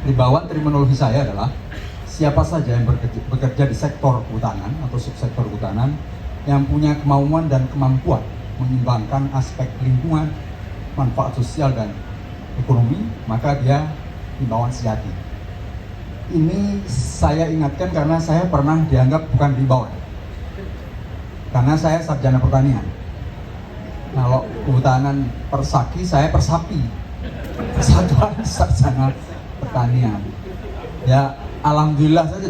Rimbawan terminologi saya adalah siapa saja yang bekerja di sektor kehutanan atau subsektor kehutanan yang punya kemauan dan kemampuan mengimbangkan aspek lingkungan, manfaat sosial dan ekonomi, maka dia rimbawan sejati. Ini saya ingatkan karena saya pernah dianggap bukan rimbawan, karena saya sarjana pertanian. Kalau kehutanan persaki, saya persapi, persatuan sarjana pertanian. Ya, alhamdulillah saja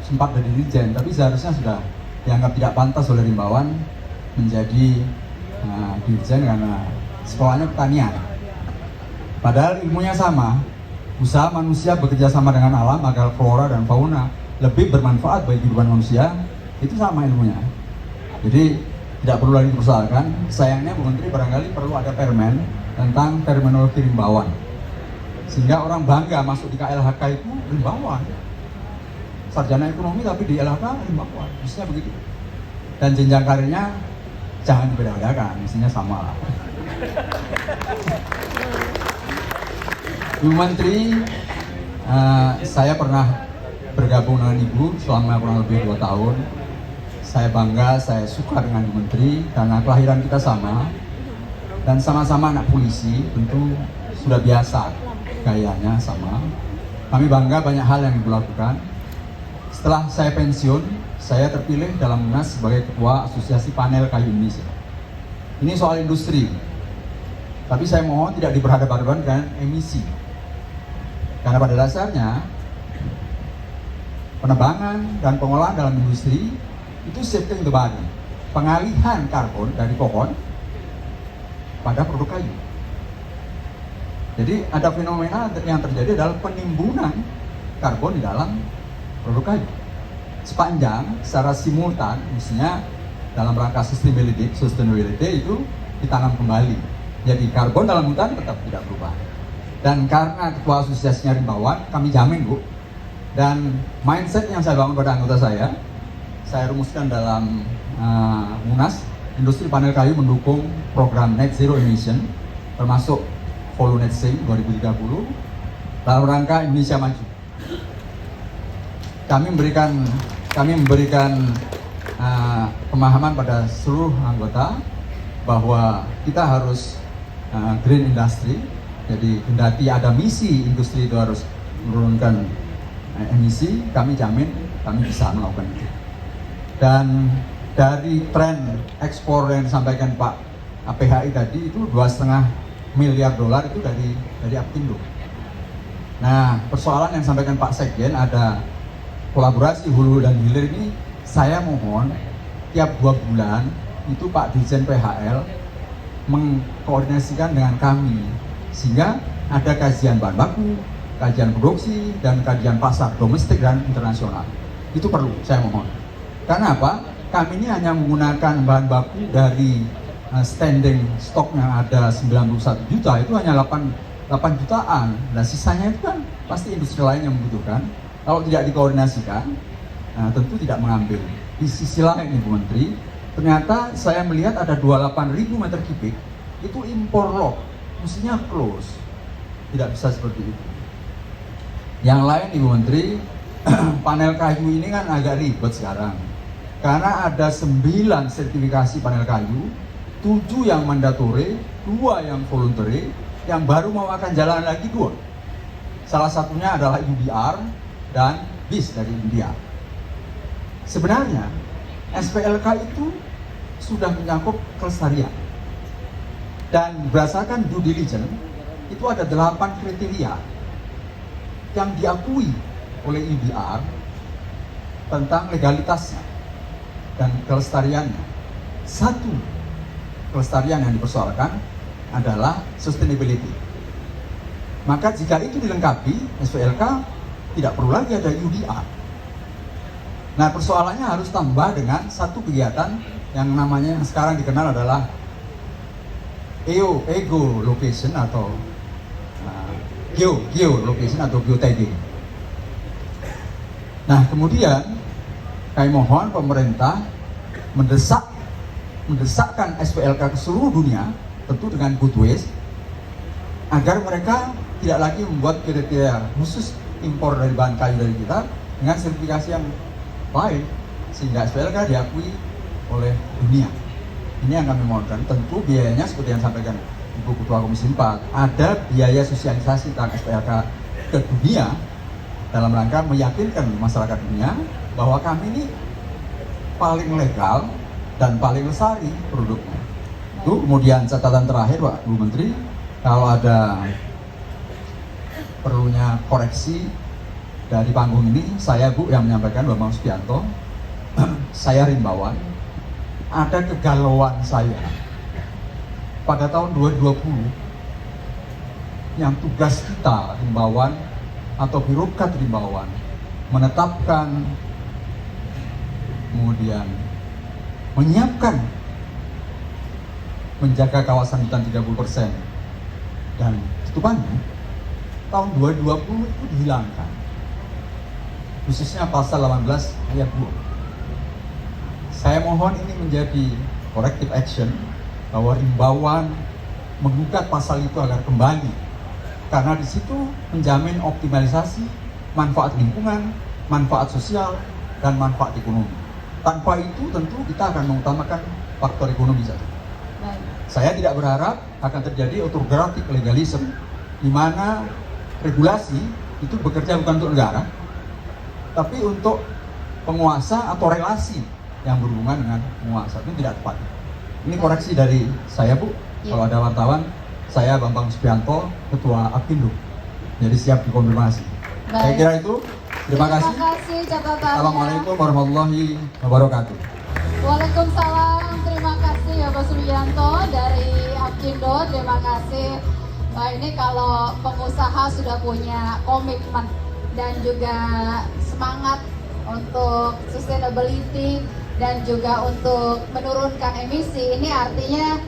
sempat jadi dirjen, tapi seharusnya sudah dianggap tidak pantas oleh rimbawan menjadi dirjen karena sekolahnya pertanian. Padahal ilmunya sama, usaha manusia bekerja sama dengan alam agar flora dan fauna lebih bermanfaat bagi kehidupan manusia, itu sama ilmunya. Jadi tidak perlu lagi dipersoalkan. Sayangnya Bu Menteri barangkali perlu ada permen tentang terminologi rimbawan, sehingga orang bangga masuk di KLHK itu rimbawan, sarjana ekonomi tapi di LHK rimbawan, mestinya begitu. Dan jenjang karirnya jangan dibeda-bedakan, mestinya sama lah. Bu Menteri, saya pernah bergabung dengan Ibu selama kurang lebih 2 tahun. Saya bangga, saya suka dengan Bu Menteri karena kelahiran kita sama dan sama-sama anak polisi, tentu sudah biasa gayanya sama. Kami bangga banyak hal yang Ibu lakukan. Setelah saya pensiun, saya terpilih dalam Munas sebagai Ketua Asosiasi Panel Kayu Indonesia. Ini soal industri, tapi saya mohon tidak diberhadapan-hadapan dengan emisi. Karena pada dasarnya penebangan dan pengolahan dalam industri itu shifting the body, pengalihan karbon dari pohon pada produk kayu. Jadi ada fenomena yang terjadi adalah penimbunan karbon di dalam produk kayu. Sepanjang secara simultan, mestinya dalam rangka sustainability itu ditanam kembali. Jadi karbon dalam hutan tetap tidak berubah. Dan karena ketua asosiasinya rimbawan, kami jamin Bu. Dan mindset yang saya bangun pada anggota saya rumuskan dalam Munas. Industri panel kayu mendukung program Net Zero Emission, termasuk Follow Net Sink 2030 dalam rangka Indonesia Maju. Kami memberikan pemahaman pada seluruh anggota bahwa kita harus green industry. Jadi kendati ada misi industri itu harus menurunkan emisi, kami jamin kami bisa melakukan itu. Dan dari tren ekspor yang disampaikan Pak APHI tadi itu $2,5 miliar itu dari Apindo. Nah, persoalan yang disampaikan Pak Sekjen ada kolaborasi hulu dan hilir ini, saya mohon tiap 2 bulan itu Pak Dirjen PHL mengkoordinasikan dengan kami sehingga ada kajian bahan baku, kajian produksi, dan kajian pasar domestik dan internasional. Itu perlu, saya mohon. Karena apa? Kami ini hanya menggunakan bahan baku dari standing stock yang ada 91 juta, itu hanya 8 jutaan. Dan sisanya itu kan pasti industri lain yang membutuhkan. Kalau tidak dikoordinasikan, tentu tidak mengambil. Di sisi lain nih Bu Menteri, ternyata saya melihat ada 28.000 meter kubik itu impor lock, mestinya close. Tidak bisa seperti itu. Yang lain Ibu Menteri, panel kayu ini kan agak ribet sekarang. Karena ada 9 sertifikasi panel kayu, 7 yang mandatory, 2 yang voluntary, yang baru mau akan jalan lagi 2. Salah satunya adalah UBR dan BIS dari India. Sebenarnya SPLK itu sudah menyangkut kelestarian. Dan berdasarkan due diligence, itu ada 8 kriteria yang diakui oleh UBR tentang legalitasnya dan kelestariannya. Satu kelestarian yang dipersoalkan adalah sustainability. Maka jika itu dilengkapi, SPLK tidak perlu lagi ada UDR. Nah, persoalannya harus tambah dengan satu kegiatan yang namanya yang sekarang dikenal adalah ego location atau geolocation atau geotagging. Nah, kemudian kami mohon pemerintah mendesakkan SPLK ke seluruh dunia, tentu dengan good ways, agar mereka tidak lagi membuat kriteria khusus impor dari bahan kayu dari kita dengan sertifikasi yang baik sehingga SPLK diakui oleh dunia. Ini yang kami mohonkan. Tentu biayanya seperti yang sampaikan Ibu Ketua Komisi 4, ada biaya sosialisasi tentang SPLK ke dunia dalam rangka meyakinkan masyarakat dunia bahwa kami ini paling legal dan paling lestari produknya. Itu kemudian catatan terakhir Pak Bu Menteri, kalau ada perlunya koreksi dari panggung ini, saya Bu yang menyampaikan, Bambang Subianto, saya rimbawan, ada kegalauan saya pada tahun 2020 yang tugas kita rimbawan atau birokrat rimbawan menetapkan, kemudian menyiapkan, menjaga kawasan hutan 30% dan tutupannya tahun 2020 itu dihilangkan, khususnya pasal 18 ayat 2. Saya mohon ini menjadi corrective action bahwa rimbawan menggugat pasal itu agar kembali, karena di situ menjamin optimalisasi manfaat lingkungan, manfaat sosial, dan manfaat ekonomi. Tanpa itu tentu kita akan mengutamakan faktor ekonomi saja. Saya tidak berharap akan terjadi autocratic legalism di mana regulasi itu bekerja bukan untuk negara, tapi untuk penguasa atau relasi yang berhubungan dengan penguasa. Itu tidak tepat. Ini koreksi dari saya Bu. Ya. Kalau ada wartawan, saya Bambang Subianto, Ketua Apindo. Jadi siap dikonfirmasi. Baik. Saya kira itu. Terima kasih. Catatannya. Assalamualaikum warahmatullahi wabarakatuh. Waalaikumsalam. Terima kasih ya Pak Subianto dari Apindo. Terima kasih. Nah, ini kalau pengusaha sudah punya komitmen dan juga semangat untuk sustainability dan juga untuk menurunkan emisi, ini artinya